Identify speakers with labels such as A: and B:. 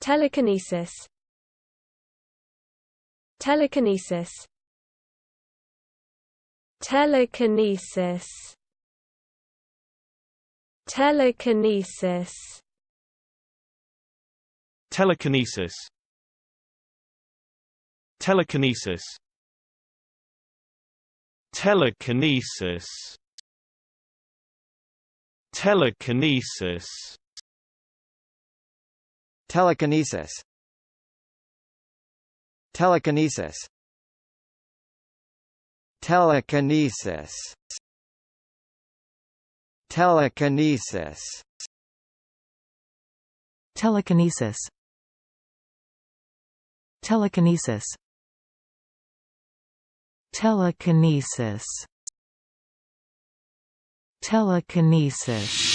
A: Telekinesis. Telekinesis. Telekinesis. Telekinesis.
B: Telekinesis. Telekinesis. Telekinesis. Telekinesis.
C: Telekinesis. Telekinesis. Telekinesis. Telekinesis.
D: Telekinesis. Telekinesis. Telekinesis. Telekinesis.